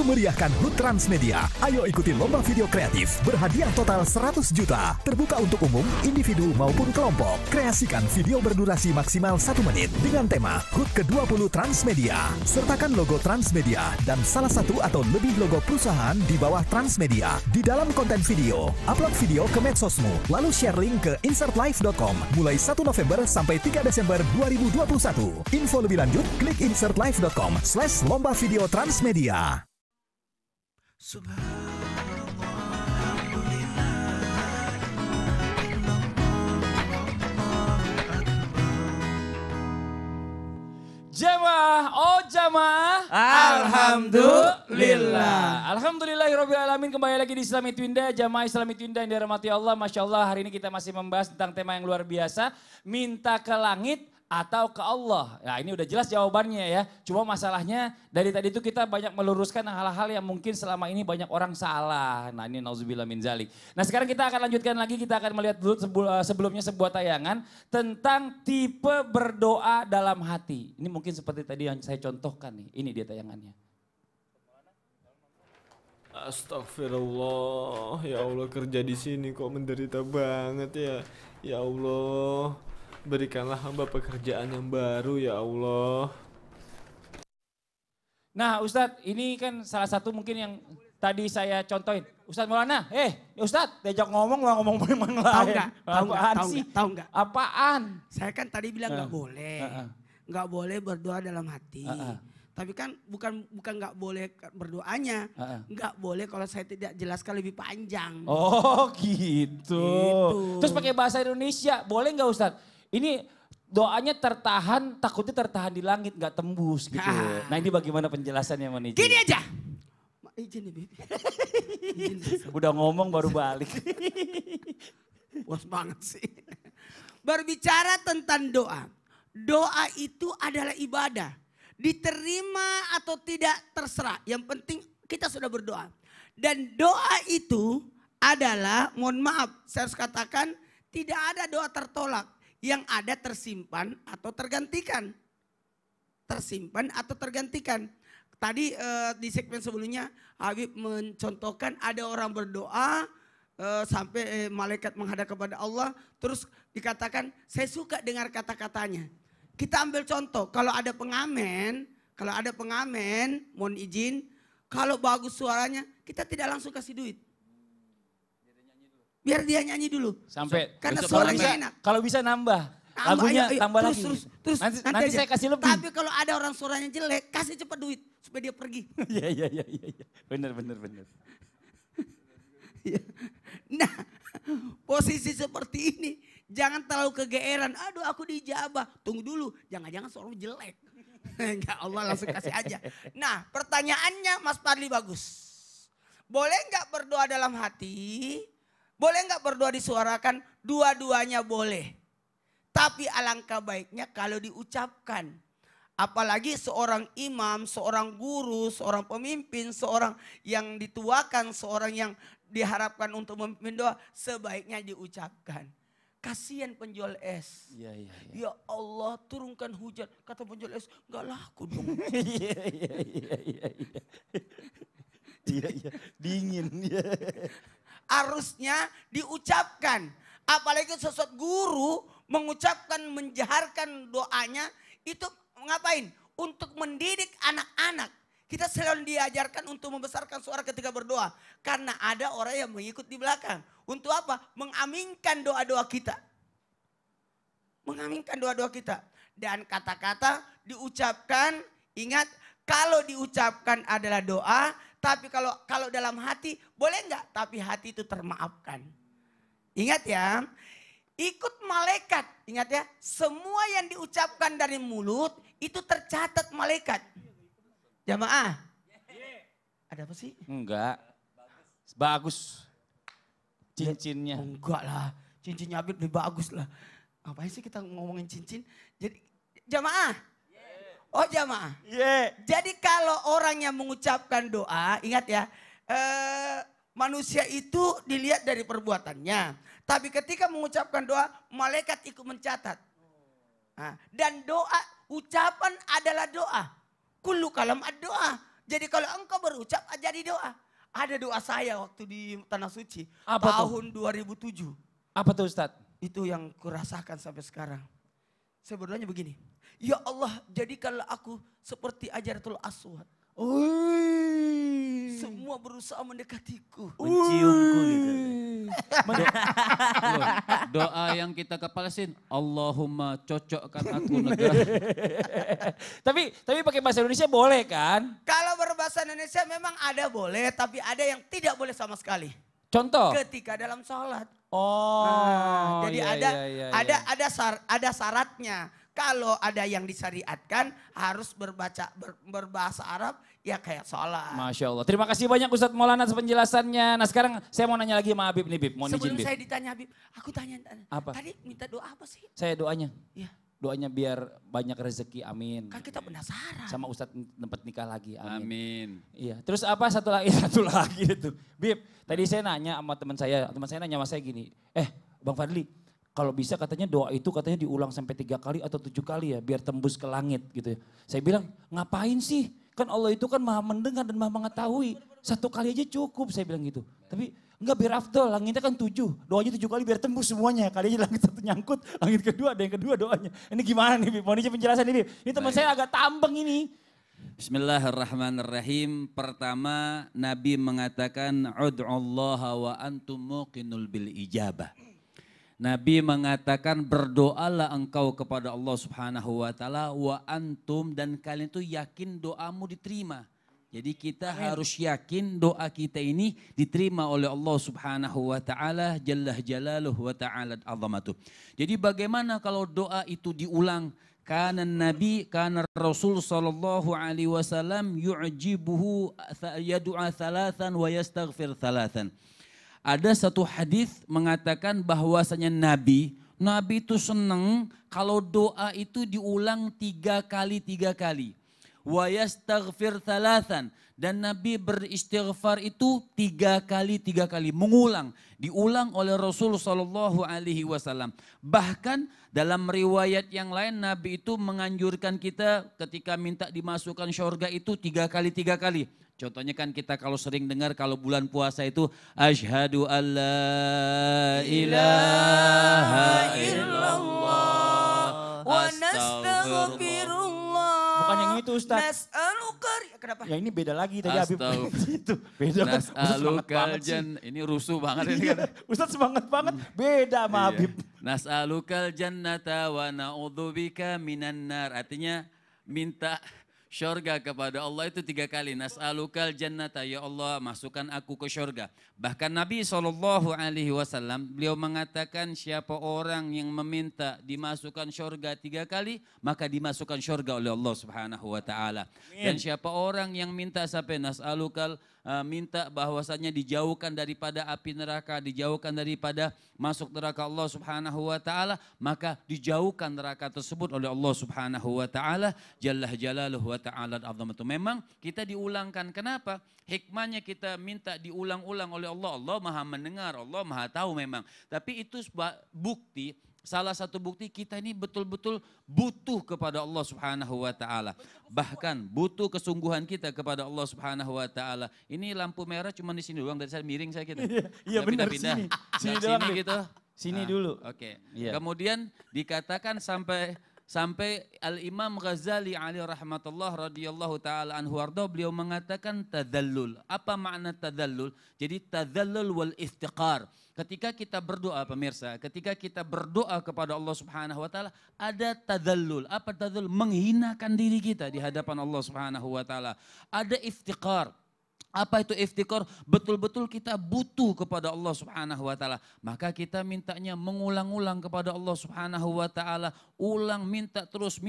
memeriahkan HUT Transmedia. Ayo ikuti lomba video kreatif berhadiah total 100 juta. Terbuka untuk umum, individu maupun kelompok. Kreasikan video berdurasi maksimal 1 menit dengan tema HUT ke-20 Transmedia. Sertakan logo Transmedia dan salah satu atau lebih logo perusahaan di bawah Transmedia di dalam konten video. Upload video ke medsosmu, lalu share link ke insertlive.com mulai 1 November sampai 3 Desember 2021. Info lebih lanjut, klik insertlive.com/lomba video Transmedia. Jamaah, oh jamaah. Alhamdulillah. Alhamdulillahirabbil alamin, kembali lagi di Islami Twinda, jamaah Islami Twinda yang dirahmati Allah. Masya Allah, hari ini kita masih membahas tentang tema yang luar biasa, minta ke langit atau ke Allah. Nah ini udah jelas jawabannya ya. Cuma masalahnya dari tadi itu kita banyak meluruskan hal-hal yang mungkin selama ini banyak orang salah. Nah ini nauzubillah min zalik. Nah sekarang kita akan lanjutkan lagi, kita akan melihat dulu sebelumnya sebuah tayangan tentang tipe berdoa dalam hati. Ini mungkin seperti tadi yang saya contohkan nih. Ini dia tayangannya. Astagfirullah, ya Allah, kerja di sini kok menderita banget ya. Ya Allah, berikanlah hamba pekerjaan yang baru ya Allah. Nah Ustadz, ini kan salah satu mungkin yang tadi saya contohin. Ustadz Maulana, Ustadz diajak ngomong mau ngomong yang lain. Tahu nggak? Apaan? Saya kan tadi bilang nggak boleh, nggak boleh berdoa dalam hati. Tapi kan bukan nggak boleh berdoanya, nggak boleh kalau saya tidak jelaskan lebih panjang. Oh gitu. Terus pakai bahasa Indonesia, boleh nggak Ustadz? Ini doanya tertahan, takutnya tertahan di langit, nggak tembus gitu. Nah ini bagaimana penjelasannya Mon Ijin? Gini aja. Izin ya Bibi. Udah ngomong baru balik. Puas banget sih. Berbicara tentang doa. Doa itu adalah ibadah. Diterima atau tidak terserah. Yang penting kita sudah berdoa. Dan doa itu adalah, mohon maaf saya harus katakan, tidak ada doa tertolak. Yang ada tersimpan atau tergantikan. Tersimpan atau tergantikan. Tadi di segmen sebelumnya Habib mencontohkan ada orang berdoa sampai malaikat menghadap kepada Allah. Terus dikatakan saya suka dengar kata-katanya. Kita ambil contoh, kalau ada pengamen, mohon izin, kalau bagus suaranya, kita tidak langsung kasih duit. Biar dia nyanyi dulu. Sampai karena suaranya enak. Kalau bisa nambah, lagunya tambah lagi. Terus nanti saya kasih lebih. Tapi kalau ada orang suaranya jelek, kasih cepat duit supaya dia pergi. Iya. Benar. Nah, posisi seperti ini jangan terlalu kegeeran. Aduh aku dijabah. Tunggu dulu, jangan-jangan suaramu jelek. Enggak, Allah langsung kasih aja. Nah pertanyaannya Mas Fadli bagus. Boleh nggak berdoa dalam hati? Boleh nggak berdoa disuarakan? Dua-duanya boleh. Tapi alangkah baiknya kalau diucapkan. Apalagi seorang imam, seorang guru, seorang pemimpin, seorang yang dituakan, seorang yang diharapkan untuk memimpin doa, sebaiknya diucapkan. Kasihan penjual es. Iya. Ya Allah turunkan hujan. Kata penjual es, nggak laku dong. Iya. Dingin. Harusnya diucapkan. Apalagi sesuatu guru mengucapkan, menjaharkan doanya. Itu ngapain? Untuk mendidik anak-anak. Kita selalu diajarkan untuk membesarkan suara ketika berdoa. Karena ada orang yang mengikut di belakang. Untuk apa? Mengaminkan doa-doa kita. Mengaminkan doa-doa kita. Dan kata-kata diucapkan, ingat kalau diucapkan adalah doa. Tapi kalau dalam hati boleh enggak? Tapi hati itu termaafkan. Ingat ya, ikut malaikat. Ingat ya, semua yang diucapkan dari mulut itu tercatat malaikat. Jamaah. Ada apa sih? Enggak. Bagus. Cincinnya. Enggak lah. Cincinnya Habib lebih bagus lah. Ngapain sih kita ngomongin cincin? Jadi jamaah. Oh jamaah. Jadi kalau orang yang mengucapkan doa, ingat ya. Manusia itu dilihat dari perbuatannya. Tapi ketika mengucapkan doa, malaikat ikut mencatat. Dan doa, ucapan adalah doa. Kullu kalam ad-doa. Jadi kalau engkau berucap jadi doa. Ada doa saya waktu di Tanah Suci. Apa tuh? Tahun 2007. Apa tuh Ustadz? Itu yang kurasakan sampai sekarang. Saya berdoanya begini. Ya Allah, jadikanlah aku seperti Hajaratul Aswad. Semua berusaha mendekatiku. Menciumku gitu. Doa yang kita kepalesin, Allahumma cocokkan aku negara. Tapi pakai bahasa Indonesia boleh kan? Kalau berbahasa Indonesia memang ada boleh, tapi ada yang tidak boleh sama sekali. Contoh? Ketika dalam sholat. Oh, Jadi iya, ada syaratnya. Kalau ada yang disyariatkan harus berbahasa Arab ya kayak sholat. Masya Allah. Terima kasih banyak Ustadz Maulana atas penjelasannya. Nah sekarang saya mau nanya lagi sama Habib nih Bib. Mohon izin Sebelum Bib. saya ditanya Habib, aku tanya. Apa? Tadi minta doa apa sih? Saya doanya. Ya, Doanya biar banyak rezeki, amin. kan kita penasaran. Sama Ustadz tempat nikah lagi, amin. Amin. Iya. Terus apa satu lagi itu. Bib, tadi saya nanya sama teman saya nanya sama saya gini. Bang Fadli, kalau bisa katanya doa itu katanya diulang sampai 3 kali atau 7 kali ya biar tembus ke langit gitu ya. Saya bilang ngapain sih? Kan Allah itu kan maha mendengar dan maha mengetahui. 1 kali aja cukup saya bilang gitu. Tapi enggak biar afdol, langitnya kan 7. Doanya 7 kali biar tembus semuanya. Kali aja langit 1 nyangkut, langit kedua ada yang kedua doanya. Ini gimana nih Bib? Mohon izin penjelasan nih Bib. Ini teman saya agak tambeng ini. Bismillahirrahmanirrahim. Pertama Nabi mengatakan ud'ullaha wa antum muqinul bil ijabah. Nabi mengatakan berdoalah engkau kepada Allah Subhanahu wa taala wa antum dan kalian itu yakin doamu diterima. Jadi kita harus yakin doa kita ini diterima oleh Allah Subhanahu wa taala jalla jalaluhu wa ta'ala azamatuh. Jadi bagaimana kalau doa itu diulang? Kana Nabi kana Rasul sallallahu alaihi wasallam yu'jibuhu yad'a thalathan wa yastaghfir thalathan. Ada satu hadis mengatakan bahwasanya Nabi itu senang kalau doa itu diulang 3 kali. Wa yastaghfir thalathan. Dan Nabi beristighfar itu 3 kali. Diulang oleh Rasul sallallahu alaihi wasallam. Bahkan dalam riwayat yang lain Nabi itu menganjurkan kita ketika minta dimasukkan syurga itu 3 kali. Contohnya kan kita kalau sering dengar kalau bulan puasa itu asyhadu alla ilaha illallah wa nastaghfirullah. Bukan yang itu Ustaz. Nas'aluka. Kenapa? Ya ini beda lagi tadi Habib. Itu beda kan. Nas'alukal ini rusuh banget ini kan. Ustaz semangat banget. Beda sama Habib. Nas'alukal jannata wa na'udzubika minan nar. Artinya minta syurga kepada Allah itu 3 kali. Nas'alukal jannata, ya Allah masukkan aku ke syurga. Bahkan Nabi SAW beliau mengatakan siapa orang yang meminta dimasukkan syurga 3 kali maka dimasukkan syurga oleh Allah Subhanahu wa taala. Dan siapa orang yang minta sampai nas'alukal minta bahwasanya dijauhkan daripada api neraka, dijauhkan daripada masuk neraka Allah Subhanahu wa taala, maka dijauhkan neraka tersebut oleh Allah Subhanahu wa taala jalla jalaluhu wa ta'ala azamatu. Memang kita diulangkan. Kenapa? Hikmahnya kita minta diulang-ulang oleh Allah. Allah Maha mendengar, Allah Maha tahu memang. Tapi itu bukti, salah satu bukti kita ini betul-betul butuh kepada Allah Subhanahu wa taala. Bahkan butuh kesungguhan kita kepada Allah Subhanahu wa taala. Ini lampu merah cuma di sini doang, dari saya miring saya gitu. Iya benar pindah-pindah. Sini doang gitu. Sini dulu. Oke. Iya. Kemudian dikatakan sampai Al-Imam Ghazali alaihi rahmatullah radhiyallahu taala anhu warda, beliau mengatakan tadallul. Apa makna tadallul? Jadi tadallul wal iftiqar. Ketika kita berdoa pemirsa, ketika kita berdoa kepada Allah Subhanahu wa taala ada tadallul. Apa tadallul? Menghinakan diri kita di hadapan Allah Subhanahu wa taala. Ada iftiqar. Apa itu iftikar? Betul-betul kita butuh kepada Allah Subhanahu wa taala. Maka kita mintanya mengulang-ulang kepada Allah Subhanahu wa taala. Minta terus,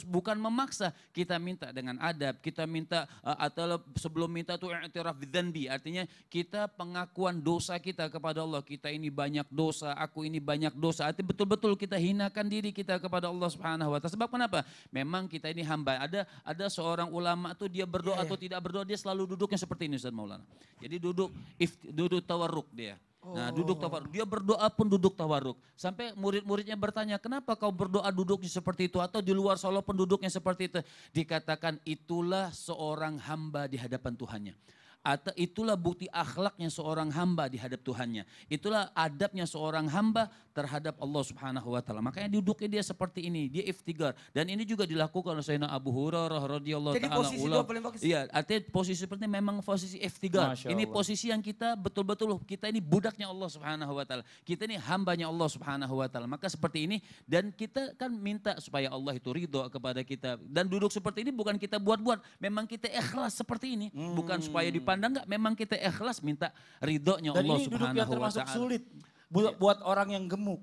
bukan memaksa. Kita minta dengan adab, kita minta atau sebelum minta itu i'tiraf bidzanbi. Artinya kita pengakuan dosa kita kepada Allah. Kita ini banyak dosa, aku ini banyak dosa. Artinya betul-betul kita hinakan diri kita kepada Allah Subhanahu wa taala. Sebab kenapa? Memang kita ini hamba. Ada seorang ulama tuh dia berdoa atau tidak berdoa dia selalu duduknya seperti ini Ustaz Maulana. Jadi duduk tawarruk dia. Nah duduk tawarruk. Dia berdoa pun duduk tawarruk. Sampai murid-muridnya bertanya, kenapa kau berdoa duduknya seperti itu? Atau di luar sholat pun duduknya seperti itu. Dikatakan itulah seorang hamba di hadapan Tuhannya. Atau itulah bukti akhlaknya seorang hamba di hadap Tuhannya. Itulah adabnya seorang hamba terhadap Allah Subhanahu wa taala. Makanya duduknya dia seperti ini, dia iftigar. Dan ini juga dilakukan oleh Sayyidina Abu Hurairah radhiyallahu Jadi taala. posisi dua paling bagus. Iya, artinya posisi seperti memang posisi iftigar. Masya Ini Allah. posisi yang kita betul-betul kita ini budaknya Allah Subhanahu wa taala. Kita ini hambanya Allah Subhanahu wa taala. Maka seperti ini dan kita kan minta supaya Allah itu ridho kepada kita. Dan duduk seperti ini bukan kita buat-buat, memang kita ikhlas seperti ini. Bukan supaya dipandang enggak, memang kita ikhlas minta ridhonya Dan Allah ini duduk yang Subhanahu wa termasuk taala. sulit buat orang yang gemuk.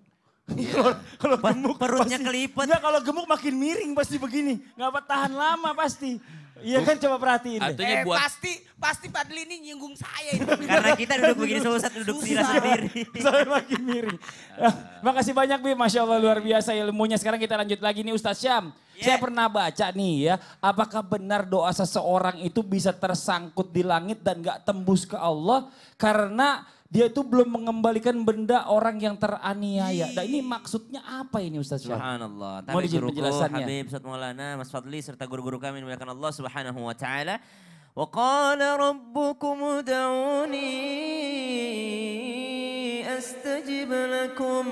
Kalau gemuk perutnya pasti- kelipet. Enggak, kalau gemuk makin miring pasti begini. Nggak tahan lama pasti. Iya kan, coba perhatiin deh. Artinya buat Pasti Fadli ini nyinggung saya ini. Karena kita duduk begini semua Ustaz duduk sila sendiri. Saya makin miring. Makasih banyak Bim, Masya Allah luar biasa ilmunya. Sekarang kita lanjut lagi nih Ustaz Syam. Saya pernah baca nih ya, apakah benar doa seseorang itu bisa tersangkut di langit dan gak tembus ke Allah karena dia itu belum mengembalikan benda orang yang teraniaya. Nah ini maksudnya apa ini Ustaz Syam? Subhanallah. Mau Tapi dijin guruku penjelasannya? Habib Ustaz Maulana Mas Fadli serta guru-guru kami dimuliakan Allah Subhanahu wa taala. Wa qala rabbukum ud'uni astajib lakum.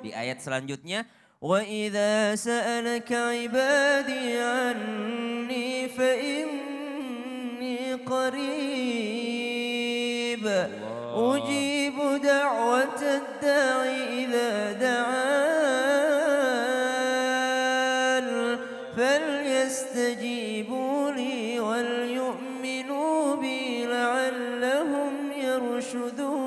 Di ayat selanjutnya wa idza sa'alaka 'ibadi 'anni fa inni qarib. Ujibu da'watad da'i idza da'an falyastajibu li wal yu'minu bi la'allahum yarshudun.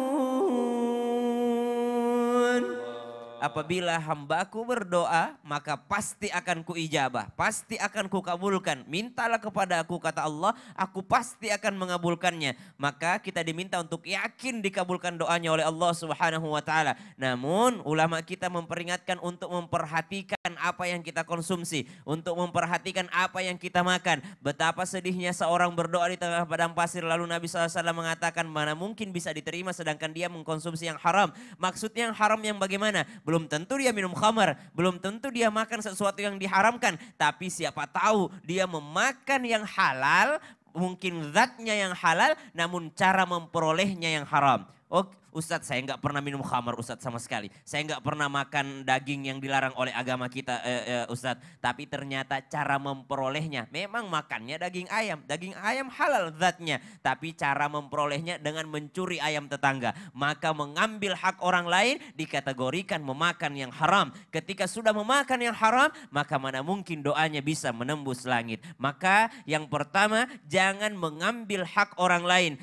Apabila hambaku berdoa, maka pasti akan kuijabah, pasti akan kukabulkan. Mintalah kepada aku, kata Allah, aku pasti akan mengabulkannya. Maka kita diminta untuk yakin dikabulkan doanya oleh Allah Subhanahu wa taala. Namun ulama kita memperingatkan untuk memperhatikan apa yang kita konsumsi, untuk memperhatikan apa yang kita makan. Betapa sedihnya seorang berdoa di tengah padang pasir, lalu Nabi SAW mengatakan mana mungkin bisa diterima sedangkan dia mengkonsumsi yang haram. Maksudnya yang haram yang bagaimana? Belum tentu dia minum khamar, belum tentu dia makan sesuatu yang diharamkan. Tapi siapa tahu dia memakan yang halal, mungkin zatnya yang halal, namun cara memperolehnya yang haram. Oh Ustadz, saya nggak pernah minum khamar Ustadz sama sekali. Saya nggak pernah makan daging yang dilarang oleh agama kita Ustadz. Tapi ternyata cara memperolehnya, memang makannya daging ayam halal zatnya. Tapi cara memperolehnya dengan mencuri ayam tetangga. Maka mengambil hak orang lain dikategorikan memakan yang haram. Ketika sudah memakan yang haram, maka mana mungkin doanya bisa menembus langit. Maka yang pertama, jangan mengambil hak orang lain.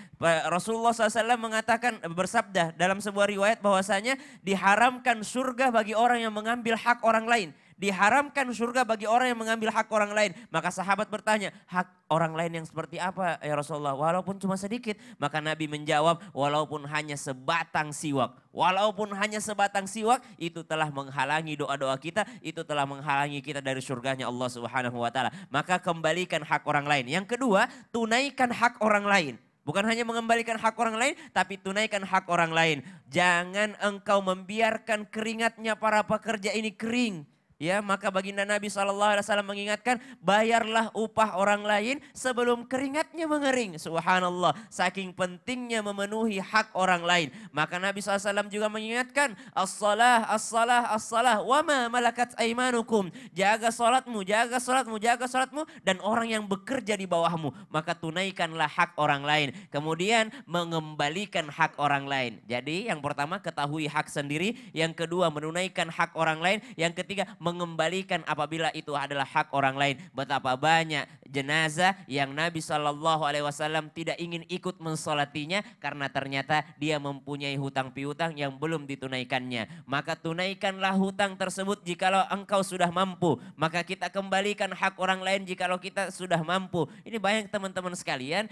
Rasulullah SAW mengatakan, bersabda dalam sebuah riwayat bahwasanya diharamkan surga bagi orang yang mengambil hak orang lain. Diharamkan surga bagi orang yang mengambil hak orang lain. Maka sahabat bertanya, hak orang lain yang seperti apa ya Rasulullah? Walaupun cuma sedikit. Maka Nabi menjawab, walaupun hanya sebatang siwak. Walaupun hanya sebatang siwak, itu telah menghalangi doa-doa kita. Itu telah menghalangi kita dari surganya Allah Subhanahu wa taala. Maka kembalikan hak orang lain. Yang kedua, tunaikan hak orang lain. Bukan hanya mengembalikan hak orang lain, tapi tunaikan hak orang lain. Jangan engkau membiarkan keringatnya para pekerja ini kering. Ya, maka baginda Nabi SAW mengingatkan, bayarlah upah orang lain sebelum keringatnya mengering. Subhanallah, saking pentingnya memenuhi hak orang lain. Maka Nabi SAW juga mengingatkan, as-salah, as-salah, as-salah, wa ma malakat aimanukum. Jaga salatmu, jaga salatmu, jaga salatmu, dan orang yang bekerja di bawahmu. Maka tunaikanlah hak orang lain. Kemudian mengembalikan hak orang lain. Jadi yang pertama ketahui hak sendiri. Yang kedua menunaikan hak orang lain. Yang ketiga mengembalikan apabila itu adalah hak orang lain. Betapa banyak jenazah yang Nabi SAW tidak ingin ikut mensolatinya karena ternyata dia mempunyai hutang piutang yang belum ditunaikannya. Maka tunaikanlah hutang tersebut jikalau engkau sudah mampu. Maka kita kembalikan hak orang lain jikalau kita sudah mampu. Ini banyak teman-teman sekalian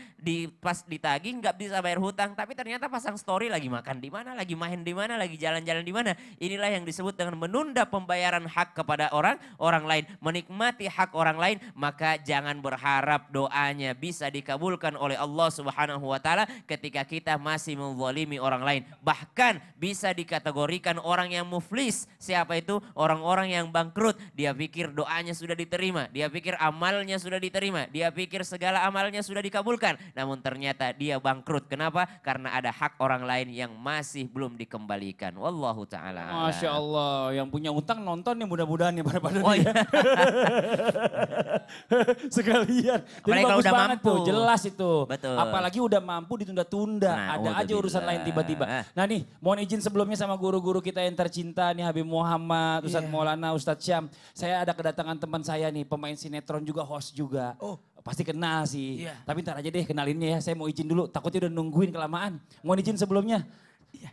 pas ditagih nggak bisa bayar hutang, tapi ternyata pasang story lagi makan di mana, lagi main di mana, lagi jalan-jalan di mana. Inilah yang disebut dengan menunda pembayaran hak kepada kepada orang lain, menikmati hak orang lain, maka jangan berharap doanya bisa dikabulkan oleh Allah Subhanahu wa taala ketika kita masih menzalimi orang lain. Bahkan bisa dikategorikan orang yang muflis. Siapa itu? Orang-orang yang bangkrut. Dia pikir doanya sudah diterima, dia pikir amalnya sudah diterima, dia pikir segala amalnya sudah dikabulkan. Namun ternyata dia bangkrut. Kenapa? Karena ada hak orang lain yang masih belum dikembalikan. Wallahu ta'ala a'lam. Masya Allah, yang punya utang nonton nih mudah-mudahan nih pada Oh iya. sekalian. Jadi Apalagi kalau bagus udah banget mampu. tuh, jelas itu. Betul. Apalagi udah mampu ditunda-tunda, Nah, ada aja urusan lain tiba-tiba. Nah nih, mohon izin sebelumnya sama guru-guru kita yang tercinta nih, Habib Muhammad, Ustadz Maulana, Ustadz Syam. Saya ada kedatangan teman saya nih, pemain sinetron juga, host juga. Oh. Pasti kenal sih, Iya. tapi ntar aja deh kenalinnya ya. Saya mau izin dulu, takutnya udah nungguin kelamaan. Mohon izin sebelumnya.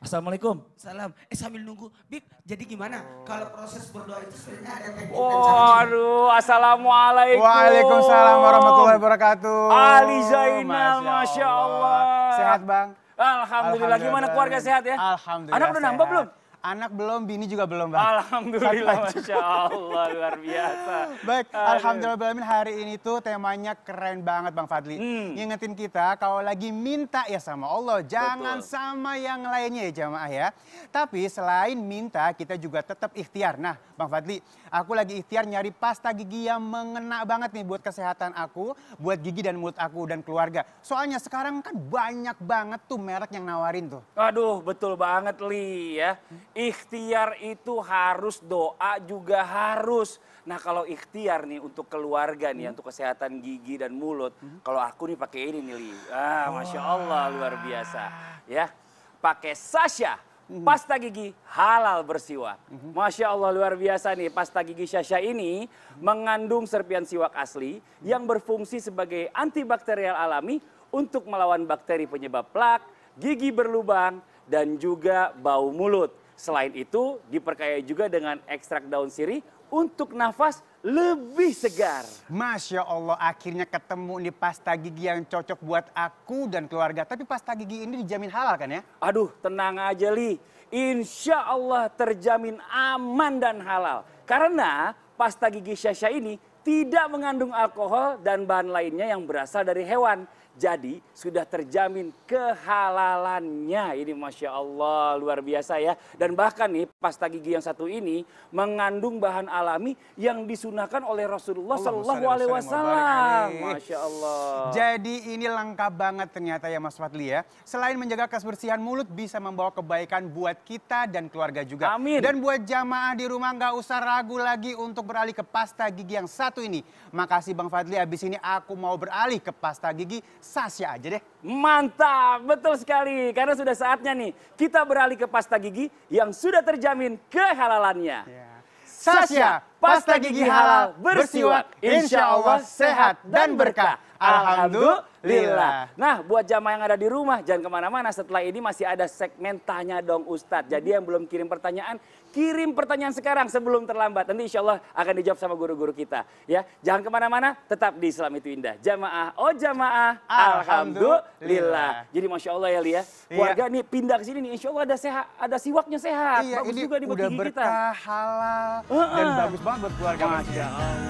Assalamualaikum. Salam. Sambil nunggu, Bib, jadi gimana? Kalau proses berdoa itu sebenarnya ada teknik dan Oh, caranya. aduh, assalamualaikum. Waalaikumsalam warahmatullahi wabarakatuh. Ali Zainal, Masya Allah. Sehat bang? Alhamdulillah. Gimana keluarga sehat ya? Alhamdulillah. Anak udah nambah sehat. belum? Anak belum, bini juga belum bang. Alhamdulillah, Masya Allah, luar biasa. Baik, Aduh. alhamdulillah hari ini tuh temanya keren banget Bang Fadli. Ngingetin kita kalau lagi minta ya sama Allah, jangan sama yang lainnya ya jamaah ya. Tapi selain minta kita juga tetap ikhtiar. Nah Bang Fadli, aku lagi ikhtiar nyari pasta gigi yang mengena banget nih buat kesehatan aku, buat gigi dan mulut aku dan keluarga. Soalnya sekarang kan banyak banget tuh merek yang nawarin tuh. Aduh, betul banget Li ya. Ikhtiar itu harus, doa juga harus. Nah kalau ikhtiar nih untuk keluarga nih, untuk kesehatan gigi dan mulut. Kalau aku nih pakai ini nih Li. Masya Allah luar biasa. Ya, pakai Sasha. Pasta gigi halal bersiwak. Masya Allah luar biasa nih. Pasta gigi Sasha ini mengandung serpian siwak asli yang berfungsi sebagai antibakterial alami untuk melawan bakteri penyebab plak, gigi berlubang, dan juga bau mulut. Selain itu diperkaya juga dengan ekstrak daun sirih untuk nafas lebih segar. Masya Allah akhirnya ketemu nih pasta gigi yang cocok buat aku dan keluarga. Tapi pasta gigi ini dijamin halal kan ya? Aduh tenang aja Li, insya Allah terjamin aman dan halal. Karena pasta gigi Sasha ini tidak mengandung alkohol dan bahan lainnya yang berasal dari hewan. Jadi sudah terjamin kehalalannya. Ini Masya Allah luar biasa ya. Dan bahkan nih pasta gigi yang satu ini mengandung bahan alami yang disunahkan oleh Rasulullah Sallallahu Alaihi Wasallam. Masya Allah. Jadi ini lengkap banget ternyata ya Mas Fadli ya. Selain menjaga kebersihan mulut bisa membawa kebaikan buat kita dan keluarga juga. Amin. Dan buat jamaah di rumah nggak usah ragu lagi untuk beralih ke pasta gigi yang satu ini. Makasih Bang Fadli, habis ini aku mau beralih ke pasta gigi Sasha aja deh. Mantap, betul sekali. Karena sudah saatnya nih kita beralih ke pasta gigi yang sudah terjamin kehalalannya. Sasha, pasta gigi halal bersiwak, insya Allah sehat dan berkah. Alhamdulillah. Nah buat jamaah yang ada di rumah jangan kemana-mana, setelah ini masih ada segmen Tanya Dong Ustadz. Jadi yang belum kirim pertanyaan sekarang sebelum terlambat. Nanti insya Allah akan dijawab sama guru-guru kita. Ya, jangan kemana-mana, tetap di Islam itu Indah. Jamaah, oh jamaah, alhamdulillah. Jadi Masya Allah ya Lia, keluarga nih pindah ke sini nih, insya Allah ada siwaknya sehat. Iya, bagus ini juga di udah gigi kita. berkah, halal, dan bagus banget buat keluarga. Masya Allah.